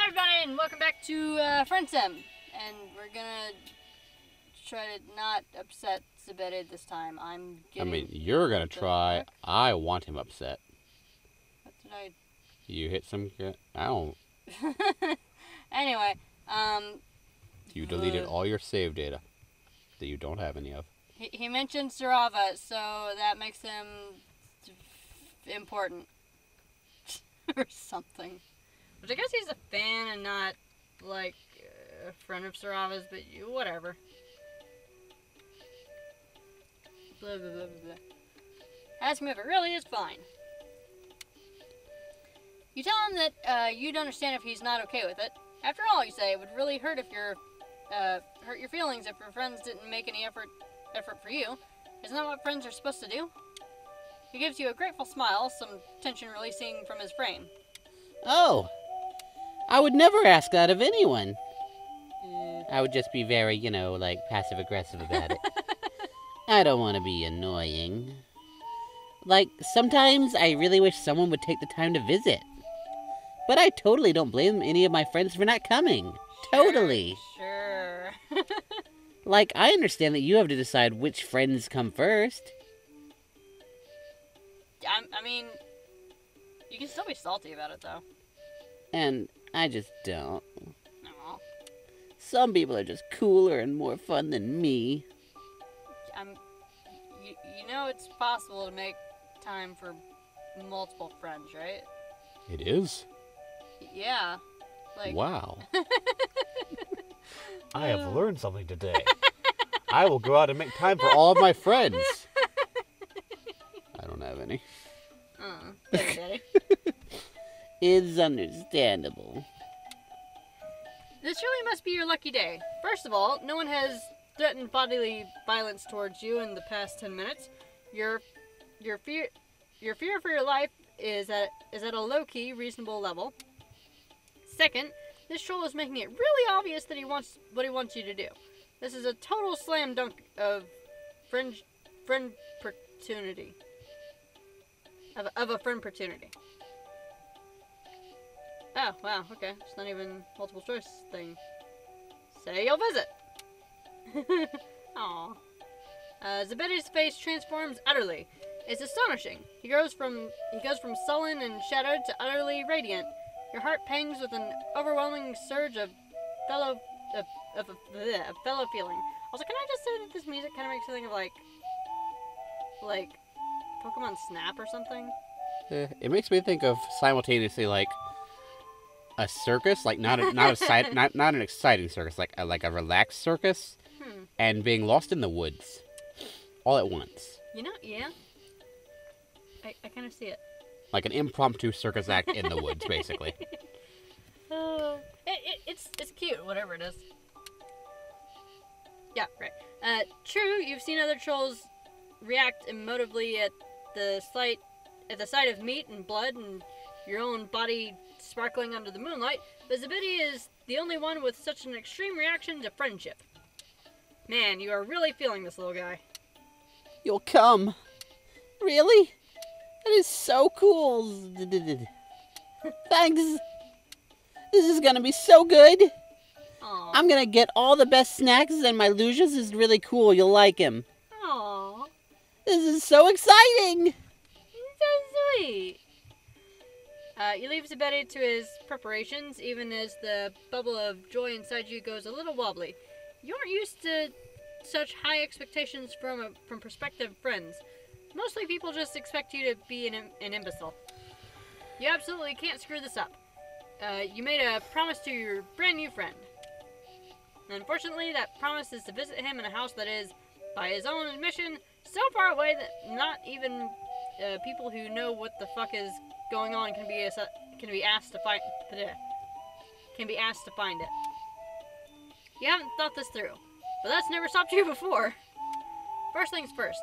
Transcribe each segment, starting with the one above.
Hi everybody, and welcome back to Friendsim. And we're gonna try to not upset Zabedi this time. You're gonna try. Fuck? I want him upset. What did I... You hit some... I don't... Anyway, You deleted all your save data that you don't have any of. he mentioned Sarava, so that makes him important. Or something. Which I guess he's a fan and not, like, a friend of Sarava's, but whatever. Blah, blah, blah, blah, blah. Ask him if it really is fine. You tell him that you'd understand if he's not okay with it. After all, you say, it would really hurt if hurt your feelings if your friends didn't make any effort for you. Isn't that what friends are supposed to do? He gives you a grateful smile, some tension releasing from his frame. Oh, I would never ask that of anyone. I would just be very, passive-aggressive about it. I don't want to be annoying. Like, sometimes I really wish someone would take the time to visit. But I totally don't blame any of my friends for not coming. Totally. Sure. Like, I understand that you have to decide which friends come first. I mean, you can still be salty about it, though. And I just don't. Aw. Some people are just cooler and more fun than me. You know it's possible to make time for multiple friends, right? It is? Yeah. Like... Wow. I have learned something today. I will go out and make time for all of my friends. I don't have any. Daddy. It's understandable. This really must be your lucky day. First of all, no one has threatened bodily violence towards you in the past 10 minutes. Your fear for your life is at a low-key, reasonable level. Second, this troll is making it really obvious that he wants what he wants you to do. This is a total slam dunk of friend opportunity. Of a friend opportunity. Oh, wow, okay. It's not even multiple choice thing. Say you'll visit. Aww. Zabedi's face transforms utterly. It's astonishing. He goes from sullen and shadowed to utterly radiant. Your heart pangs with an overwhelming surge of fellow feeling. Also, can I just say that this music kind of makes me think of like Pokemon Snap or something? It makes me think of simultaneously like a circus, like not an exciting circus, like a relaxed circus, and being lost in the woods, all at once. Yeah. I kind of see it. Like an impromptu circus act in the woods, basically. It's cute, whatever it is. Yeah, right. True, you've seen other trolls react emotively at the sight of meat and blood and your own body sparkling under the moonlight, but Zabedi is the only one with such an extreme reaction to friendship. Man, you are really feeling this little guy. You'll come. Really? That is so cool. Thanks. This is gonna be so good. Aww. I'm gonna get all the best snacks, and my Lucius is really cool. You'll like him. Aww. This is so exciting. So sweet. You leave Zabedi to his preparations, even as the bubble of joy inside you goes a little wobbly. You aren't used to such high expectations from prospective friends. Mostly people just expect you to be an imbecile. You absolutely can't screw this up. You made a promise to your brand new friend. Unfortunately, that promise is to visit him in a house that is, by his own admission, so far away that not even people who know what the fuck is going on can be asked to find it. You haven't thought this through, but that's never stopped you before. First things first.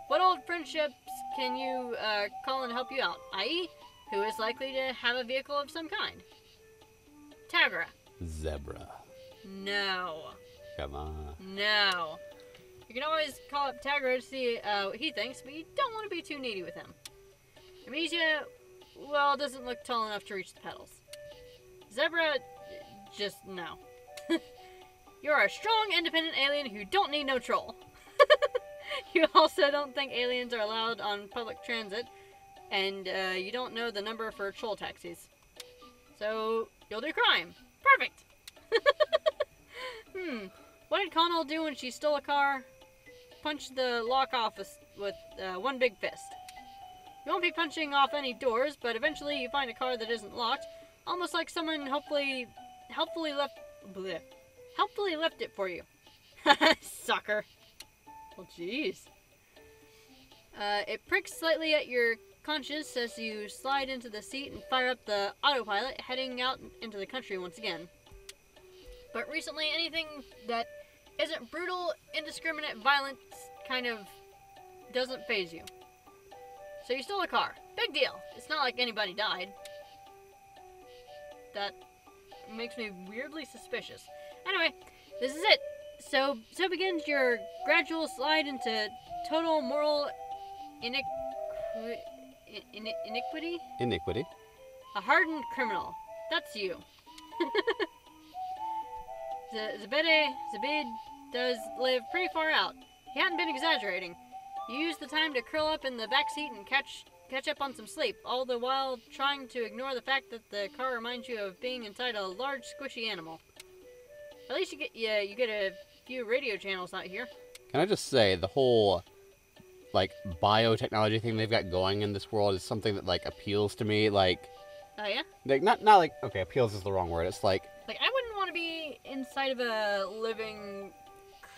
What old friendships can you call and help you out? I.e., who is likely to have a vehicle of some kind? Tagra. Zebra. No. Come on. No. You can always call up Tagra to see what he thinks, but you don't want to be too needy with him. Amnesia, well, doesn't look tall enough to reach the pedals. Zebra just no. You're a strong, independent alien who don't need no troll. You also don't think aliens are allowed on public transit, and you don't know the number for troll taxis. So, you'll do crime. Perfect! What did Connell do when she stole a car? Punch the lock off with one big fist. You won't be punching off any doors, but eventually you find a car that isn't locked, almost like someone helpfully left it for you. Sucker. Well, jeez. It pricks slightly at your conscience as you slide into the seat and fire up the autopilot, heading out into the country once again. But recently, anything that isn't brutal, indiscriminate violence kind of doesn't faze you. So you stole a car. Big deal. It's not like anybody died. That makes me weirdly suspicious. Anyway, this is it. So begins your gradual slide into total moral iniquity? Iniquity. A hardened criminal. That's you. Zabid does live pretty far out. He hadn't been exaggerating. You use the time to curl up in the backseat and catch up on some sleep, all the while trying to ignore the fact that the car reminds you of being inside a large, squishy animal. At least you get a few radio channels out here. Can I just say, the whole, like, biotechnology thing they've got going in this world is something that, like, appeals to me, like... Oh, yeah? Like, not like... Okay, appeals is the wrong word. It's like... Like, I wouldn't want to be inside of a living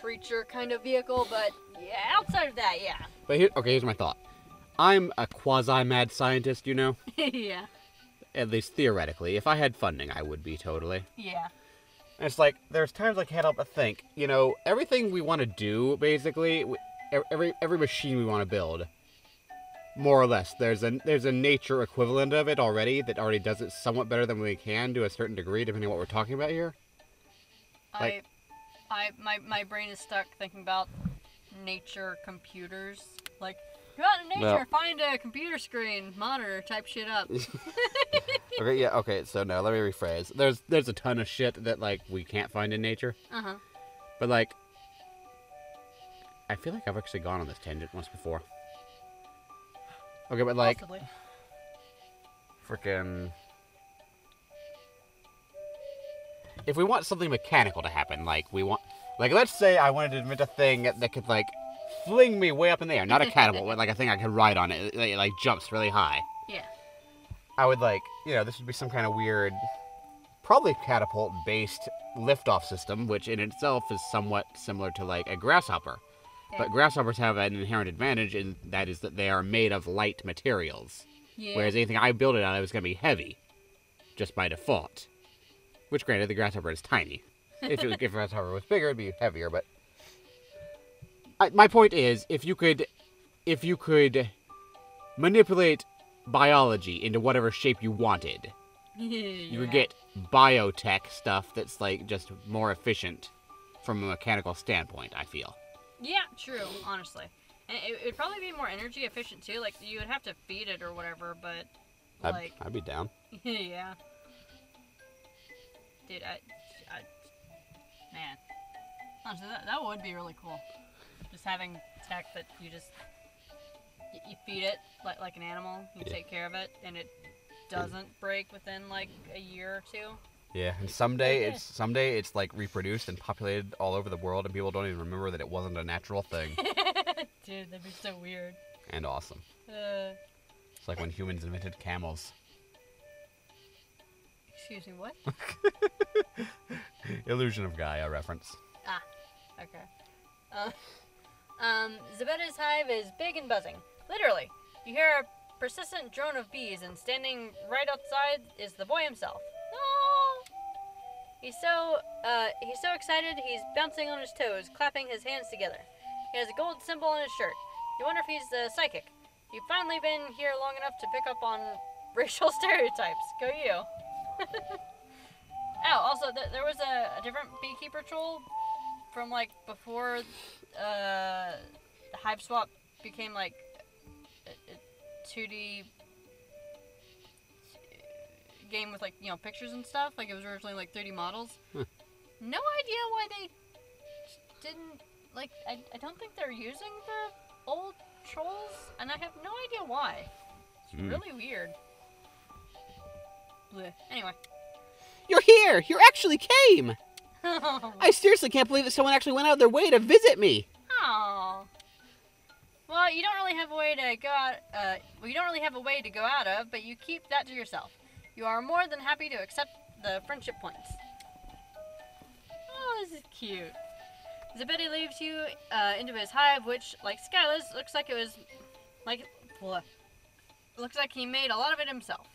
creature kind of vehicle, but yeah, outside of that, yeah. But here's my thought. I'm a quasi-mad scientist, you know? Yeah. At least theoretically. If I had funding, I would be totally. Yeah. And it's like, there's times I can't help but think, you know, everything we want to do, basically, every machine we want to build, more or less, there's a nature equivalent of it already that already does it somewhat better than we can to a certain degree, depending on what we're talking about here. My brain is stuck thinking about nature computers. Like, go out in nature, find a computer screen, monitor, type shit up. Okay, so no, let me rephrase. There's a ton of shit that, like, we can't find in nature. Uh-huh. But, like, I feel like I've actually gone on this tangent once before. Okay, but, like, Possibly. frickin'... If we want something mechanical to happen, like, let's say I wanted to invent a thing that could, like, fling me way up in the air. Not a catapult, but, like, a thing I could ride on. It like, jumps really high. Yeah. I would, like, you know, this would be some kind of weird, probably catapult-based liftoff system, which in itself is somewhat similar to, like, a grasshopper. Yeah. But grasshoppers have an inherent advantage, and that is that they are made of light materials. Yeah. Whereas anything I build it out of is going to be heavy, just by default. Which, granted, the grasshopper is tiny. If the grasshopper was bigger, it'd be heavier, but... my point is, if you could manipulate biology into whatever shape you wanted, you would get biotech stuff that's, like, just more efficient from a mechanical standpoint, I feel. Yeah, true, honestly. And it would probably be more energy efficient, too. Like, you would have to feed it or whatever, but, like... I'd be down. Yeah. Dude, man. Honestly, that would be really cool. Just having tech that you just... You feed it like an animal, you take care of it, and it doesn't break within, like, a year or two. Yeah, and someday it's like reproduced and populated all over the world, and people don't even remember that it wasn't a natural thing. Dude, that'd be so weird. And awesome. It's like when humans invented camels. Excuse me, what? Illusion of Gaia reference. Ah, okay. Zabetta's hive is big and buzzing. Literally. You hear a persistent drone of bees, and standing right outside is the boy himself. Oh! He's so excited he's bouncing on his toes, clapping his hands together. He has a gold symbol on his shirt. You wonder if he's psychic. You've finally been here long enough to pick up on racial stereotypes. Go you. Oh, also, there was a different beekeeper troll from, like, before the hive swap became, like, a 2D game with, like, you know, pictures and stuff. Like, it was originally, like, 3D models. Huh. No idea why they didn't, like, I don't think they're using the old trolls, and I have no idea why. It's really weird. Blech. Anyway. You're here! You actually came! I seriously can't believe that someone actually went out of their way to visit me! Oh. Well, you don't really have a way to go out, you don't really have a way to go out of, but you keep that to yourself. You are more than happy to accept the friendship points. Oh, this is cute. Zabetti leaves you into his hive, which, like Skyla's, looks like it was, like, bleh. Looks like he made a lot of it himself.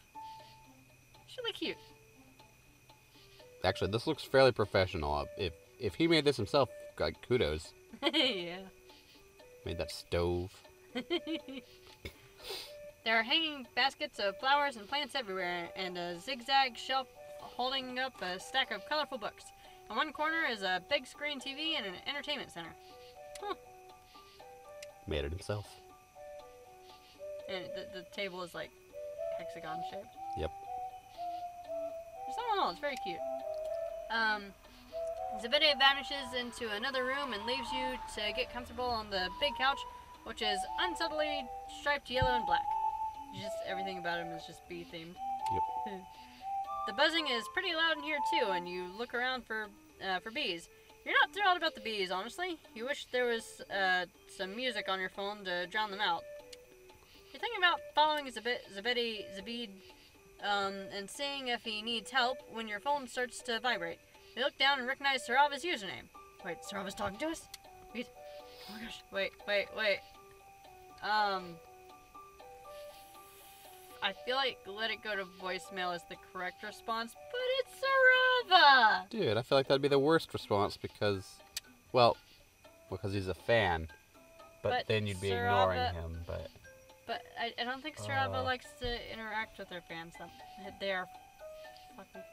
It's really cute. Actually, this looks fairly professional. If he made this himself, like, kudos. Yeah. Made that stove. There are hanging baskets of flowers and plants everywhere, and a zigzag shelf holding up a stack of colorful books. In one corner is a big screen TV and an entertainment center. Huh. Made it himself. And the table is like hexagon shaped. Yep. It's all it's very cute. Zabede vanishes into another room and leaves you to get comfortable on the big couch, which is unsubtly striped yellow and black. Just everything about him is just bee themed. Yep. The buzzing is pretty loud in here too, and you look around for bees. You're not thrilled about the bees, honestly. You wish there was some music on your phone to drown them out. You're thinking about following Zabed, and seeing if he needs help when your phone starts to vibrate. You look down and recognize Sarava's username. Wait, Sarava's talking to us? Wait. Oh my gosh. Wait. I feel like let it go to voicemail is the correct response, but it's Sarava! Dude, I feel like that'd be the worst response because he's a fan. But then you'd be ignoring him, but... But I don't think Sarava likes to interact with her fans. They are fucking...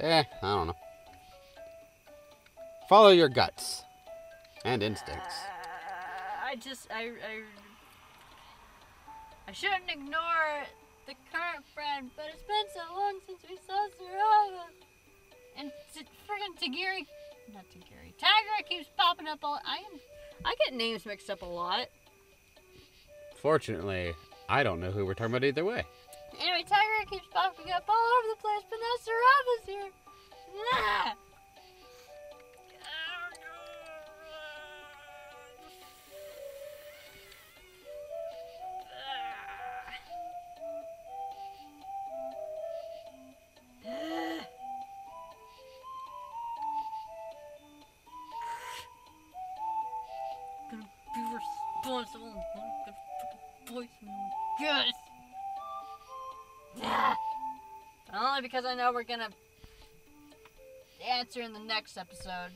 I don't know. Follow your guts. And instincts. I shouldn't ignore the current friend, but it's been so long since we saw Sarava. And friggin' Tiger keeps popping up all... I get names mixed up a lot. Fortunately, I don't know who we're talking about either way. Anyway, Tiger keeps popping up all over the place, but now Sarava's here. Nah. Gonna be responsible and not gonna fucking voicemail. Yes. Only because I know we're gonna answer in the next episode,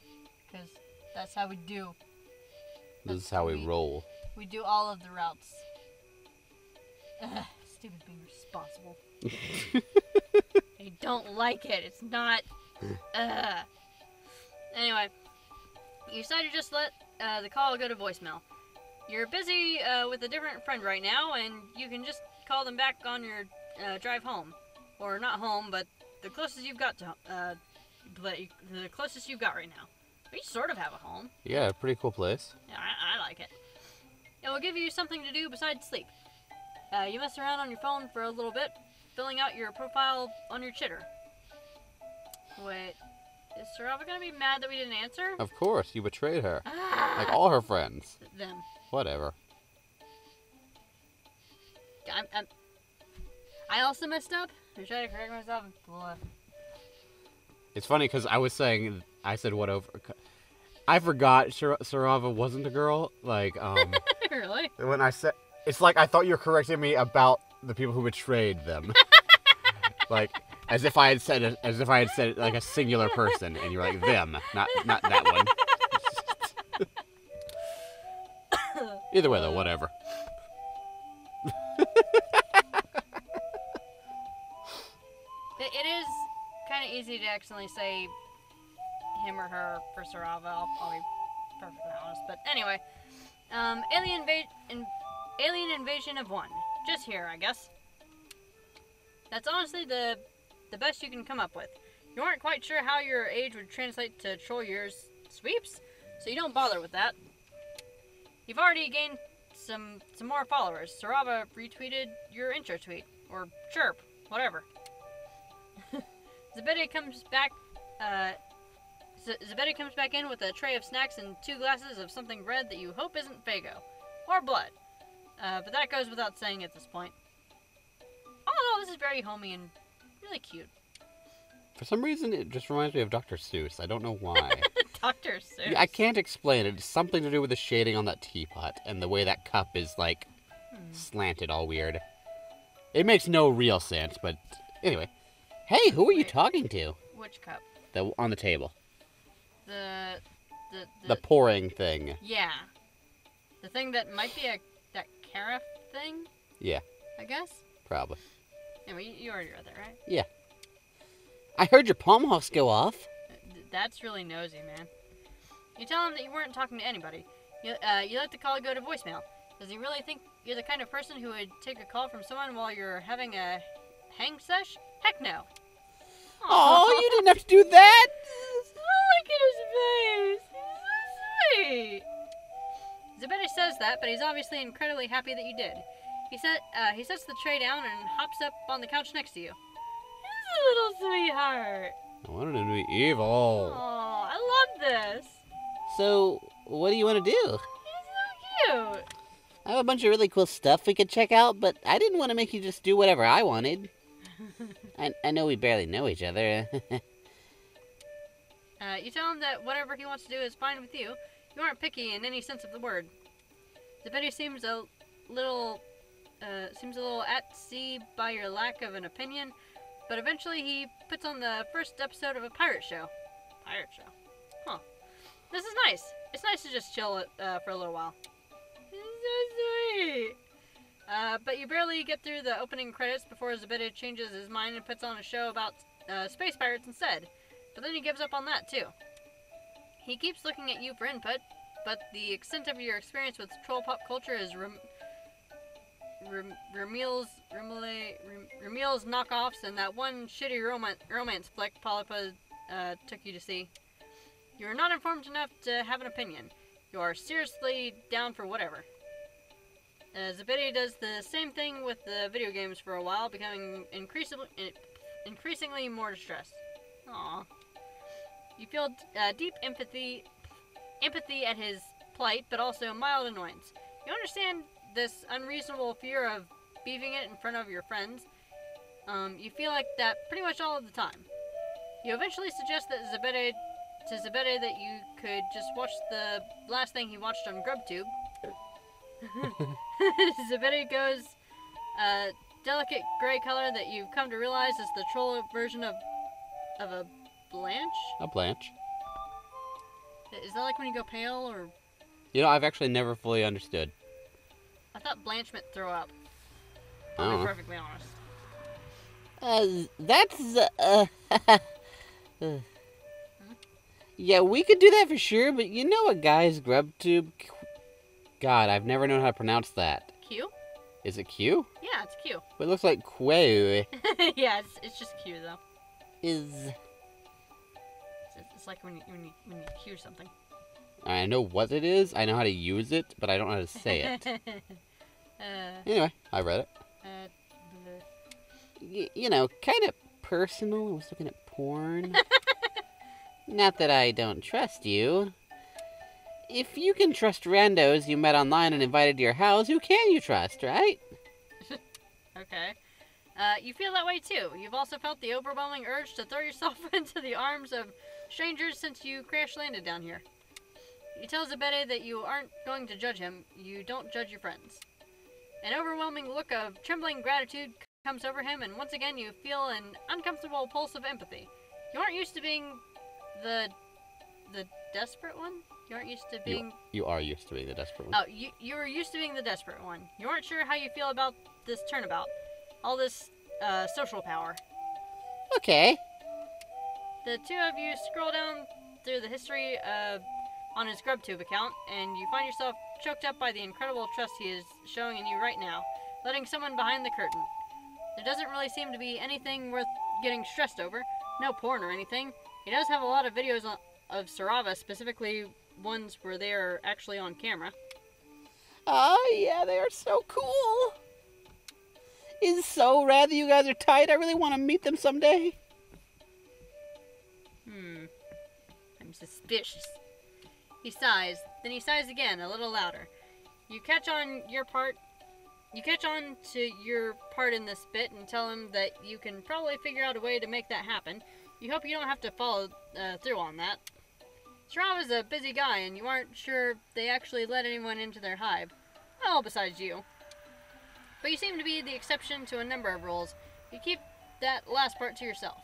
because that's how we do. This is how we roll. We do all of the routes. Stupid being responsible. I don't like it. It's not. Anyway, you decided to just let the call go to voicemail. You're busy with a different friend right now, and you can just call them back on your drive home. Or not home, but the closest you've got to the closest you've got right now. We sort of have a home. Yeah, pretty cool place. Yeah, I like it. It will give you something to do besides sleep. You mess around on your phone for a little bit, filling out your profile on your chitter. Wait, is Sarava gonna be mad that we didn't answer? Of course, you betrayed her. Like all her friends. Them. Whatever. I also messed up. I tried to correct myself. It's funny because I said what over. I forgot Sarava wasn't a girl. Like, Really? when I said, it's like I thought you were correcting me about the people who betrayed them. Like, as if I had said it like a singular person, and you're like them, not that one. Either way, though, whatever. It is kind of easy to accidentally say him or her for Sarava. I'll be perfectly honest. But anyway, Alien Invasion of One. Just here, I guess. That's honestly the the best you can come up with. You aren't quite sure how your age would translate to troll years sweeps, so you don't bother with that. You've already gained some more followers. Sarava retweeted your intro tweet, or chirp, whatever. Zebedee comes back in with a tray of snacks and 2 glasses of something red that you hope isn't Fago. Or blood. But that goes without saying at this point. All in all, this is very homey and really cute. For some reason, it just reminds me of Dr. Seuss. I don't know why. Dr. Seuss. I can't explain it. It's something to do with the shading on that teapot and the way that cup is, like, slanted all weird. It makes no real sense, but anyway. Hey, who are you talking to? Which cup? On the table. The pouring thing. Yeah. The thing that might be that carafe thing? Yeah. I guess? Probably. Anyway, you already read that, right? Yeah. I heard your palmhawks go off. That's really nosy, man. You tell him that you weren't talking to anybody. You let the call go to voicemail. Does he really think you're the kind of person who would take a call from someone while you're having a hang sesh? Heck no. Oh, you didn't have to do that. Look at his face. He's so sweet. Zebedee says that, but he's obviously incredibly happy that you did. He sets the tray down and hops up on the couch next to you. He's a little sweetheart. I wanted him to be evil. Oh, I love this. So, what do you want to do? He's so cute. I have a bunch of really cool stuff we could check out, but I didn't want to make you just do whatever I wanted. I know we barely know each other. You tell him that whatever he wants to do is fine with you. You aren't picky in any sense of the word. Zebedee seems a little at sea by your lack of an opinion, but eventually he puts on the first episode of a pirate show. Pirate show? Huh. This is nice. It's nice to just chill for a little while. It's so sweet. But you barely get through the opening credits before Zebedee changes his mind and puts on a show about space pirates instead. But then he gives up on that too. He keeps looking at you for input, but the extent of your experience with troll pop culture is Ramil's knockoffs and that one shitty romance flick Polypa took you to see. You are not informed enough to have an opinion. You are seriously down for whatever. Zebedee does the same thing with the video games for a while, becoming increasingly more distressed. Aww. You feel deep empathy at his plight, but also mild annoyance. You understand this unreasonable fear of beefing it in front of your friends. You feel like that pretty much all of the time. You eventually suggest that Zebedee that you could just watch the last thing he watched on GrubTube. Zebedee goes delicate gray color that you've come to realize is the troll version of a Blanche? A Blanche. Is that like when you go pale, or? You know, I've actually never fully understood. I thought Blanche meant throw up. I I'll don't be know. perfectly honest. Yeah, we could do that for sure, but you know a guy's GrubTube? God, I've never known how to pronounce that. Q? Is it Q? Yeah, it's Q. But it looks like Quay. Yeah, it's just Q though. It's like when you cue something. I know what it is, I know how to use it, but I don't know how to say it. Anyway, I read it. You know, kind of personal. I was looking at porn. Not that I don't trust you. If you can trust randos you met online and invited to your house, who can you trust, right? Okay. You feel that way too. You've also felt the overwhelming urge to throw yourself into the arms of strangers since you crash landed down here. You tell Zebedee that you aren't going to judge him. You don't judge your friends. An overwhelming look of trembling gratitude comes over him, and once again you feel an uncomfortable pulse of empathy. You aren't used to being the desperate one? You aren't used to being... You are used to being the desperate one. Oh, you were used to being the desperate one. You aren't sure how you feel about this turnabout. All this, social power. Okay. The two of you scroll down through the history on his GrubTube account, and you find yourself choked up by the incredible trust he is showing in you right now, letting someone behind the curtain. There doesn't really seem to be anything worth getting stressed over. No porn or anything. He does have a lot of videos of Sarava, specifically ones where they are actually on camera. Oh, yeah, they are so cool. It's so rad that you guys are tight. I really want to meet them someday. I'm suspicious. He sighs. Then he sighs again, a little louder. You catch on to your part in this bit and tell him that you can probably figure out a way to make that happen. You hope you don't have to follow through on that. Shrav is a busy guy, and you aren't sure they actually let anyone into their hive. Well, besides you. But you seem to be the exception to a number of rules. You keep that last part to yourself.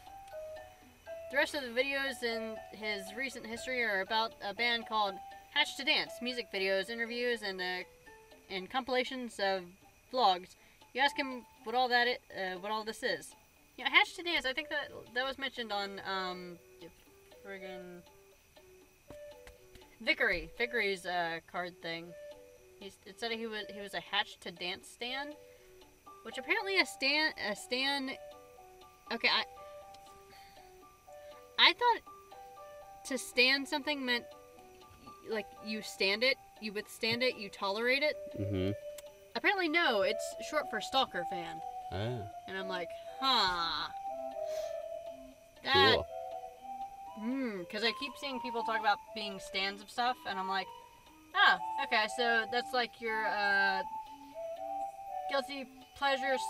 The rest of the videos in his recent history are about a band called Hatch to Dance, music videos, interviews, and compilations of vlogs. You ask him what all this is. Yeah, Hatch to Dance. I think that was mentioned on friggin' Vickery's card thing. It said he was a Hatch to Dance stan, which apparently a stan. Okay, I thought to stand something meant like you stand it, you withstand it, you tolerate it. Mm-hmm. Apparently no, it's short for stalker fan. Oh. And I'm like, huh. Cool. Because I keep seeing people talk about being stands of stuff, and I'm like, oh, okay, so that's like your guilty pleasure /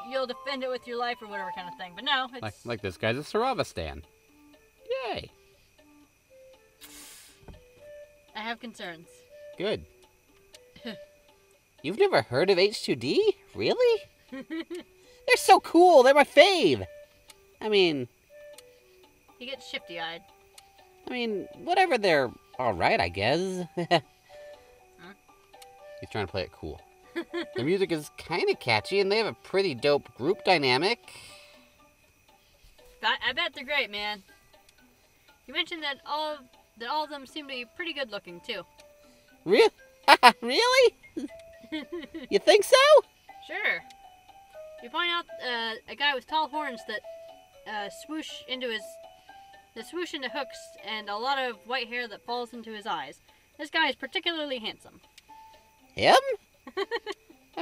you'll defend it with your life or whatever kind of thing. But no, it's... Like this guy's a Sarava stan. Yay. I have concerns. Good. You've never heard of H2D? Really? They're so cool. They're my fave. I mean, He gets shifty-eyed. whatever, they're alright, I guess. He's trying to play it cool. Their music is kind of catchy, and they have a pretty dope group dynamic. I bet they're great, man. You mentioned that all of them seem to be pretty good looking, too. Really? You think so? Sure. You point out a guy with tall horns that swoosh into hooks and a lot of white hair that falls into his eyes. This guy is particularly handsome. Him?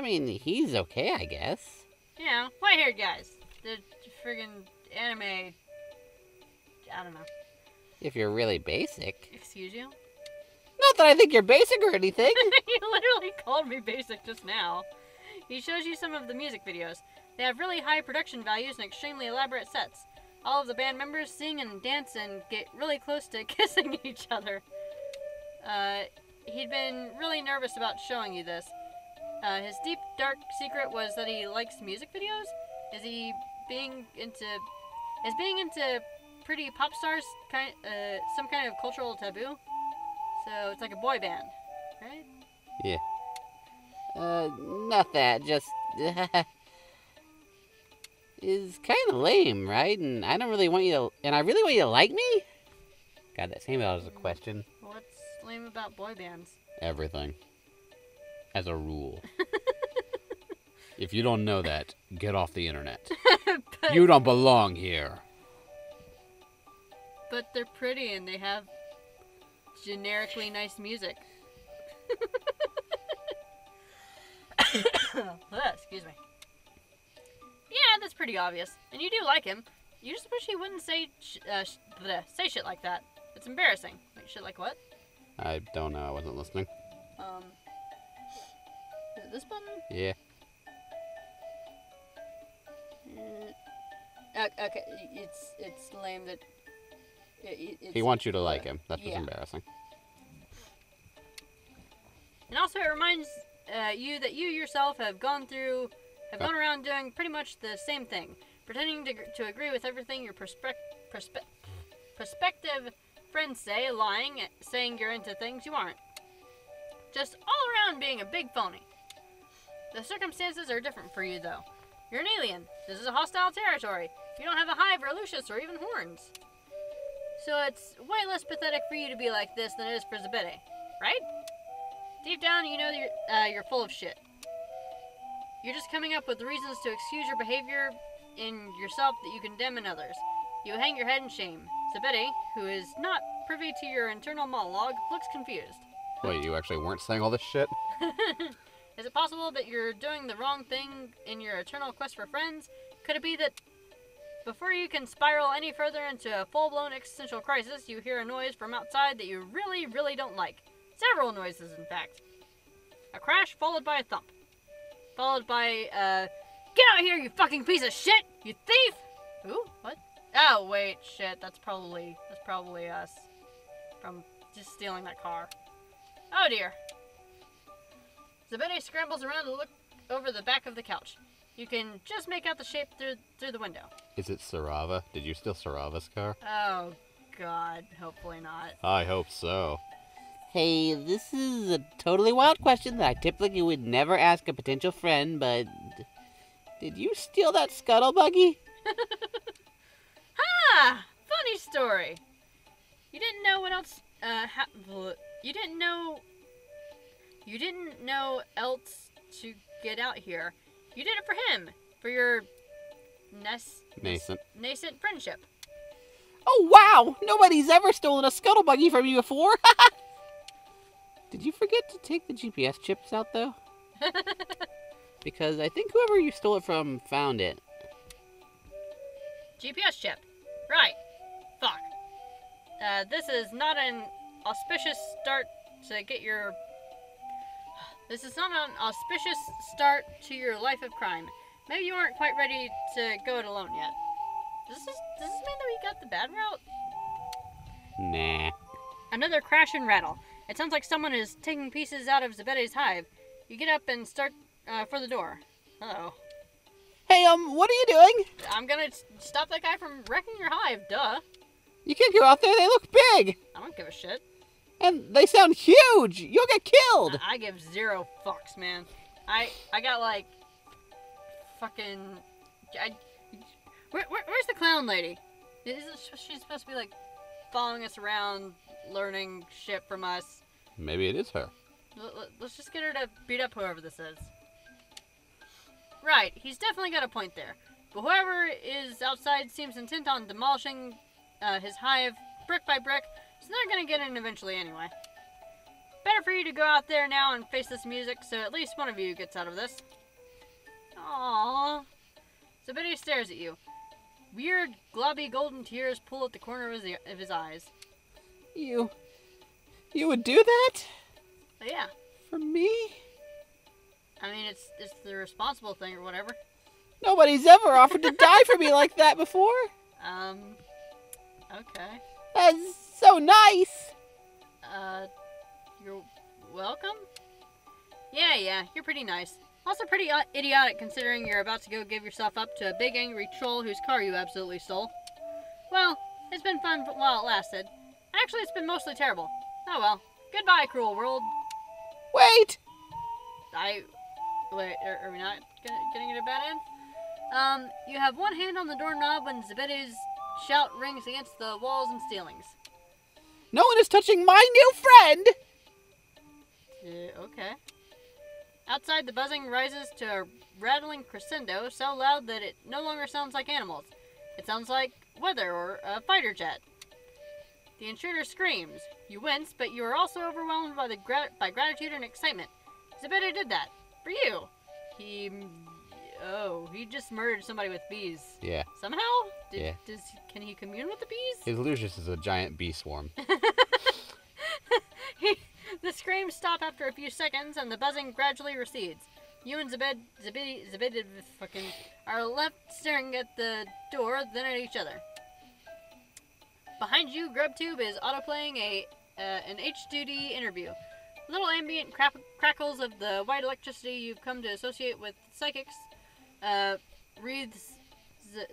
He's okay, I guess. You know, white-haired guys. The friggin' anime... I don't know. If you're really basic. Excuse you? Not that I think you're basic or anything. You literally called me basic just now. He shows you some of the music videos. They have really high production values and extremely elaborate sets. All of the band members sing and dance and get really close to kissing each other. He'd been really nervous about showing you this. His deep, dark secret was that he likes music videos. Is being into pretty pop stars some kind of cultural taboo? So it's like a boy band, right? Yeah. Not that, just... is kind of lame, right? And I really want you to like me? God, that came out as a question. What's lame about boy bands? Everything. As a rule. If you don't know that, get off the internet. You don't belong here. But they're pretty and they have generically nice music. Excuse me. Yeah, that's pretty obvious. And you do like him. You just wish he wouldn't say shit like that. It's embarrassing. Wait, shit like what? I don't know. I wasn't listening. Is it this button? Yeah. Okay, it's lame that... He wants you to like him. That's what's yeah. embarrassing. And also it reminds you that you yourself have gone around doing pretty much the same thing. Pretending to agree with everything your prospective friends say, lying, saying you're into things you aren't. Just all around being a big phony. The circumstances are different for you, though. You're an alien. This is a hostile territory. You don't have a hive or a Lucius or even horns. So it's way less pathetic for you to be like this than it is for Zabede, right? Deep down, you know you're full of shit. You're just coming up with reasons to excuse your behavior in yourself that you condemn in others. You hang your head in shame. Zabedi, who is not privy to your internal monologue, looks confused. Wait, you actually weren't saying all this shit? Is it possible that you're doing the wrong thing in your eternal quest for friends? Could it be that before you can spiral any further into a full-blown existential crisis, you hear a noise from outside that you really, really don't like? Several noises, in fact. A crash followed by a thump. Followed by, get out here, you fucking piece of shit! You thief! Who? What? Oh, wait, shit, that's probably us. From just stealing that car. Oh dear. Zabedi scrambles around to look over the back of the couch. You can just make out the shape through the window. Is it Sarava? Did you steal Sarava's car? Oh, God. Hopefully not. I hope so. Hey, this is a totally wild question that I typically would never ask a potential friend, but did you steal that scuttle buggy? Ha! Funny story. You didn't know what else, you didn't know else to get out here. You did it for him. For your nascent friendship. Oh, wow! Nobody's ever stolen a scuttle buggy from you before! Did you forget to take the GPS chips out, though? Because I think whoever you stole it from found it. GPS chip. Right. Fuck. This is not an auspicious start to get your... This is not an auspicious start to your life of crime. Maybe you aren't quite ready to go it alone yet. Does this mean that we got the bad route? Nah. Another crash and rattle. It sounds like someone is taking pieces out of Zabedi's hive. You get up and start for the door. Uh-oh. Hey, what are you doing? I'm gonna stop that guy from wrecking your hive, duh. You can't go out there, they look big! I don't give a shit. And they sound huge! You'll get killed! I give zero fucks, man. I got like... fucking... Where's the clown lady? She's supposed to be like following us around, learning shit from us. Maybe it is her. Let's just get her to beat up whoever this is. Right, he's definitely got a point there. But whoever is outside seems intent on demolishing his hive brick by brick, so they're gonna get in eventually anyway. Better for you to go out there now and face this music, so at least one of you gets out of this. Aww. Zabedi stares at you. Weird, globby golden tears pull at the corner of his eyes. You would do that? But yeah. For me? I mean, it's the responsible thing or whatever. Nobody's ever offered to die for me like that before. Okay. That's so nice. You're welcome? Yeah, you're pretty nice. Also pretty idiotic considering you're about to go give yourself up to a big angry troll whose car you absolutely stole. Well, it's been fun while it lasted. Actually, it's been mostly terrible. Oh well. Goodbye, cruel world. Wait! Wait, are we not getting it a bad end? You have one hand on the doorknob when Zabedi's shout rings against the walls and ceilings. No one is touching my new friend! Okay. Outside, the buzzing rises to a rattling crescendo so loud that it no longer sounds like animals. It sounds like weather or a fighter jet. The intruder screams. You wince, but you are also overwhelmed by gratitude and excitement. Zabedi did that. For you. He just murdered somebody with bees. Yeah. Somehow? Yeah. Can he commune with the bees? His Lucius is a giant bee swarm. The screams stop after a few seconds, and the buzzing gradually recedes. You and Zabedi fucking are left staring at the door, then at each other. Behind you, GrubTube is autoplaying an H2D interview. Little ambient crackles of the white electricity you've come to associate with psychics wreathes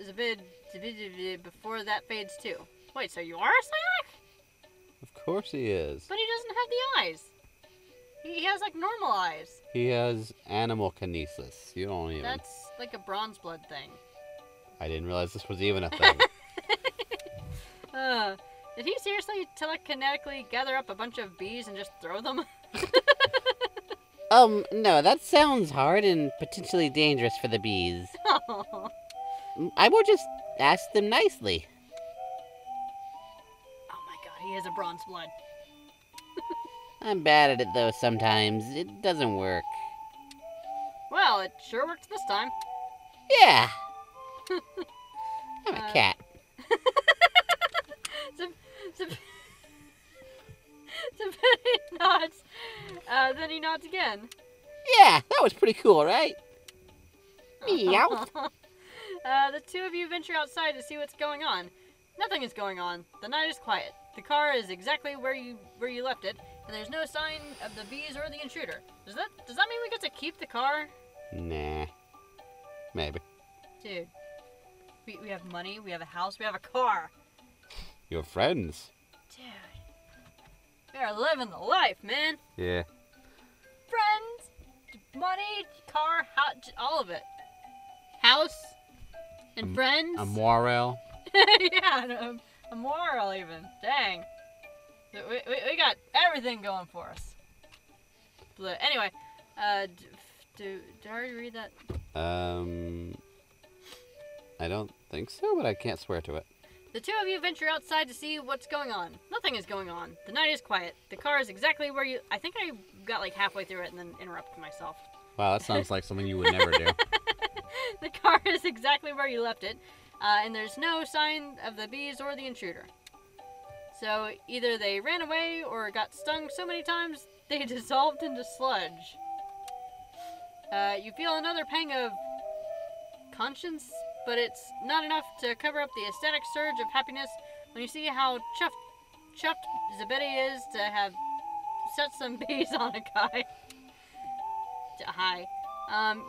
Zabedi before that fades too. Wait, so you are a psychic? Of course he is. But he doesn't have the eyes. He has like normal eyes. He has animal kinesis. You don't even... That's like a bronze blood thing. I didn't realize this was even a thing. Did he seriously telekinetically gather up a bunch of bees and just throw them? No, that sounds hard and potentially dangerous for the bees. Oh. I will just ask them nicely. Oh my god, he has a bronze blood. I'm bad at it, though, sometimes. It doesn't work. Well, it sure worked this time. Yeah. I'm a cat. He nods. Then he nods again. Yeah, that was pretty cool, right? Meow. The two of you venture outside to see what's going on. Nothing is going on. The night is quiet. The car is exactly where you left it, and there's no sign of the bees or the intruder. Does that mean we get to keep the car? Nah. Maybe. Dude, we have money, we have a house, we have a car. Your friends. Dude, we are living the life, man. Yeah. Friends, money, car, all of it. House and friends. A moral. Yeah, a moral even. Dang. We got everything going for us. But anyway, did I already read that? I don't think so, but I can't swear to it. The two of you venture outside to see what's going on. Nothing is going on. The night is quiet. The car is exactly where you... I think I got like halfway through it and then interrupted myself. Wow, that sounds like something you would never do. The car is exactly where you left it, and there's no sign of the bees or the intruder. So either they ran away or got stung so many times they dissolved into sludge. You feel another pang of conscience, but it's not enough to cover up the ecstatic surge of happiness when you see how chuffed Zabetti is to have set some bees on a guy. Hi.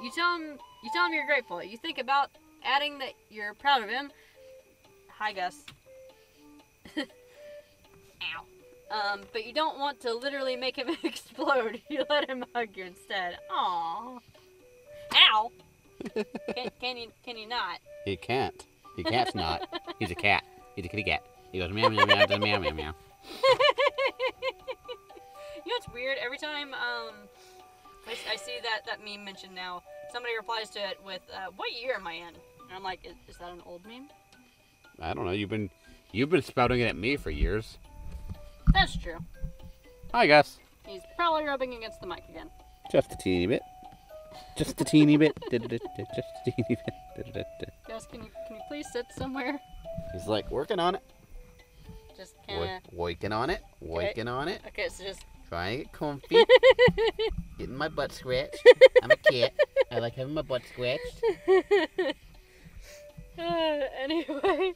You tell him you're grateful. You think about adding that you're proud of him. Hi, Gus. Ow. But you don't want to literally make him explode. You let him hug you instead. Aww. Ow. Can you not? He can't. He can't not. He's a cat. He's a kitty cat. He goes meow meow meow, does meow meow meow. You know what's weird? Every time I see that meme mentioned now, somebody replies to it with, "What year am I in?" And I'm like, "Is that an old meme?" I don't know. You've been spouting it at me for years. That's true. Hi, Gus. He's probably rubbing against the mic again. Just a teeny bit. Just a teeny bit. Just a teeny bit. Gus, can you please sit somewhere? He's like working on it. Just kinda... Working on it. Working on it. Okay, so just... Trying to get comfy. Getting my butt scratched. I'm a cat. I like having my butt scratched. Anyway,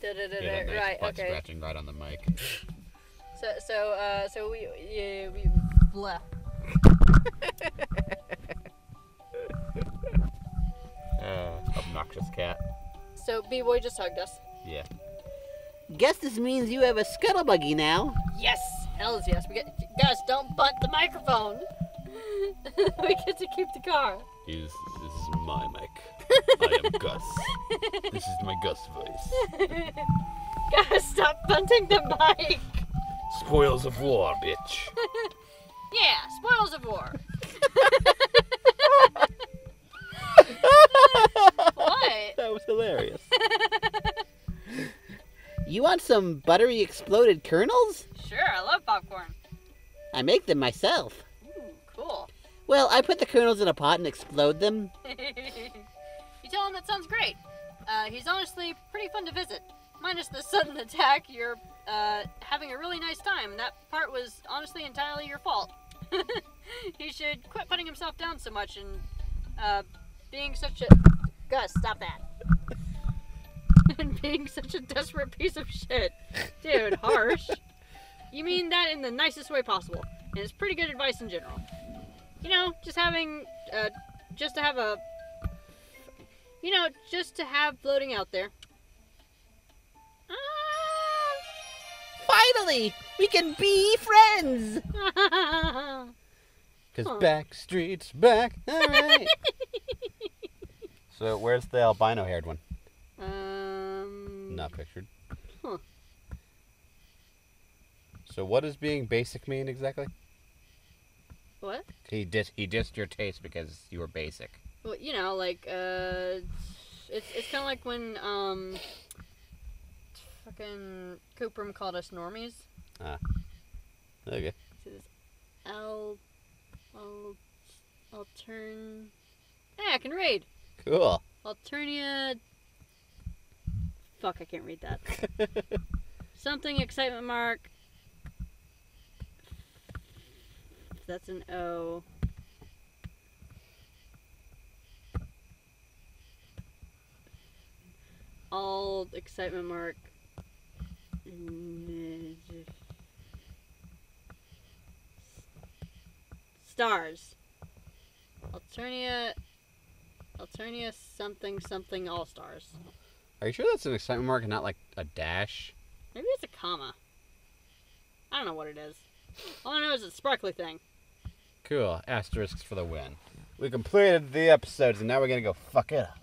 right, butt okay. scratching right on the mic. So we blah. Obnoxious cat. So B-Boy just hugged us. Yeah. Guess this means you have a scuttlebuggy now. Yes, hells yes. Gus, don't butt the microphone. We get to keep the car. This is my mic. I am Gus. This is my Gus voice. Gus, stop bunting the mic. Spoils of war, bitch. Yeah, spoils of war. What? That was hilarious. You want some buttery exploded kernels? Sure, I love popcorn. I make them myself. Ooh, cool. Well, I put the kernels in a pot and explode them. You tell him that sounds great. He's honestly pretty fun to visit. Minus the sudden attack, you're having a really nice time. That part was honestly entirely your fault. He should quit putting himself down so much and being such a... Gus, stop that. And being such a desperate piece of shit. Dude, harsh. You mean that in the nicest way possible. And it's pretty good advice in general. You know, just to have floating out there. Finally, we can be friends. Cause Backstreet's back. All right. So where's the albino-haired one? Not pictured. Huh. So what does being basic mean exactly? What? He dissed your taste because you were basic. Well, you know, like, it's kind of like when, fucking Coopram called us normies. Okay. So this altern... Hey, I can read! Cool. Alternia... Fuck, I can't read that. Something excitement mark. That's an O. All excitement mark. Stars. Alternia something something all stars. Are you sure that's an excitement mark and not like a dash? Maybe it's a comma. I don't know what it is. All I know is it's a sparkly thing. Cool. Asterisks for the win. We completed the episodes and now we're gonna go fuck it up.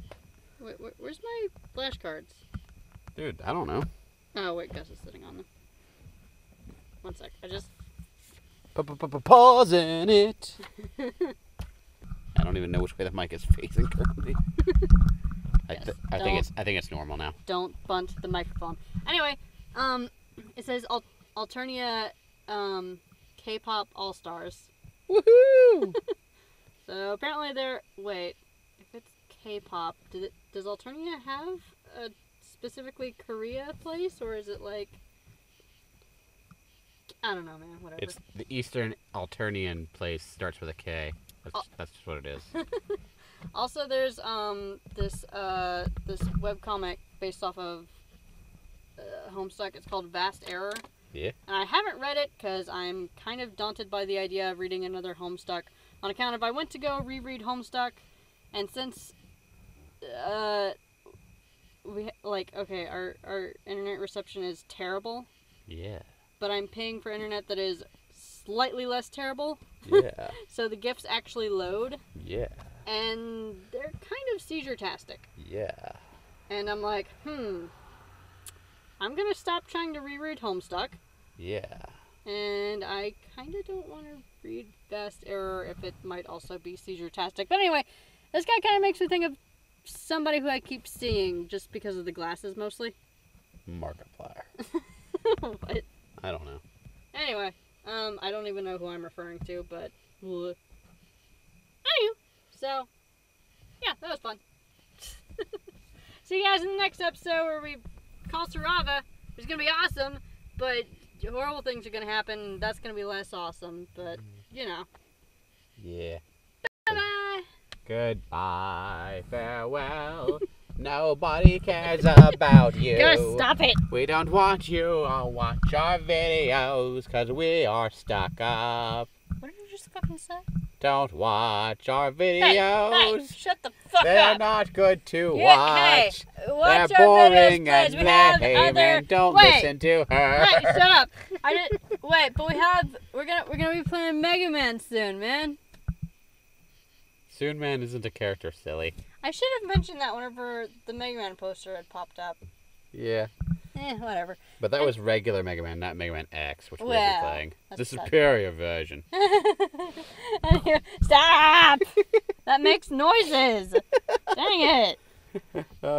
Wait, where's my flashcards? Dude, I don't know. Oh, wait, Gus is sitting on them. One sec. I just... Pausing it. I don't even know which way the mic is facing currently. I think it's normal now. Don't bunt the microphone. Anyway, it says Alternia K-pop All Stars. Woohoo! So apparently they're... Wait, if it's K-pop, does Alternia have a specifically Korea place, or is it like... I don't know, man. Whatever. It's the Eastern Alternian place starts with a K. That's just what it is. Also, there's this webcomic based off of Homestuck. It's called Vast Error. Yeah. And I haven't read it because I'm kind of daunted by the idea of reading another Homestuck on account of I went to go reread Homestuck, and since our internet reception is terrible. Yeah. But I'm paying for internet that is slightly less terrible. Yeah. So the GIFs actually load. Yeah. And they're kind of seizure-tastic. Yeah. And I'm like, I'm gonna stop trying to reread Homestuck. Yeah. And I kind of don't want to read Vast Error if it might also be seizure-tastic. But anyway, this guy kind of makes me think of somebody who I keep seeing just because of the glasses, mostly. Markiplier. What? I don't know. Anyway, I don't even know who I'm referring to, but... Anywho, so, yeah, that was fun. See you guys in the next episode where we call Sarava. It's gonna be awesome, but horrible things are gonna happen. That's gonna be less awesome, but, you know. Yeah. Bye-bye! Goodbye, farewell. Nobody cares about you. Just stop it! We don't want you to watch our videos because we are stuck up. What did you just fucking say? Don't watch our videos. Hey, shut the fuck They're up! not good to Yeah, watch. hey, watch They're our boring videos, please. and We have lame, other... and don't Wait. listen to her. Hey, shut up! But we're gonna be playing Mega Man soon, man. Soon Man isn't a character, silly. I should have mentioned that whenever the Mega Man poster had popped up. Yeah. Whatever. But that was regular Mega Man, not Mega Man X, which we'll be Well, playing. The that's sad. superior version. Stop! That makes noises. Dang it!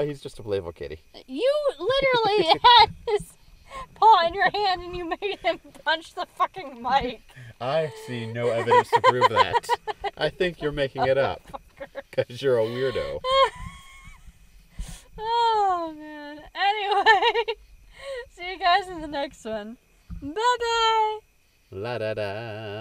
He's just a playful kitty. You literally had his paw in your hand and you made him punch the fucking mic. I see no evidence to prove that. I think you're making it up. Because you're a weirdo. Oh, man. Anyway, see you guys in the next one. Bye-bye. La da da.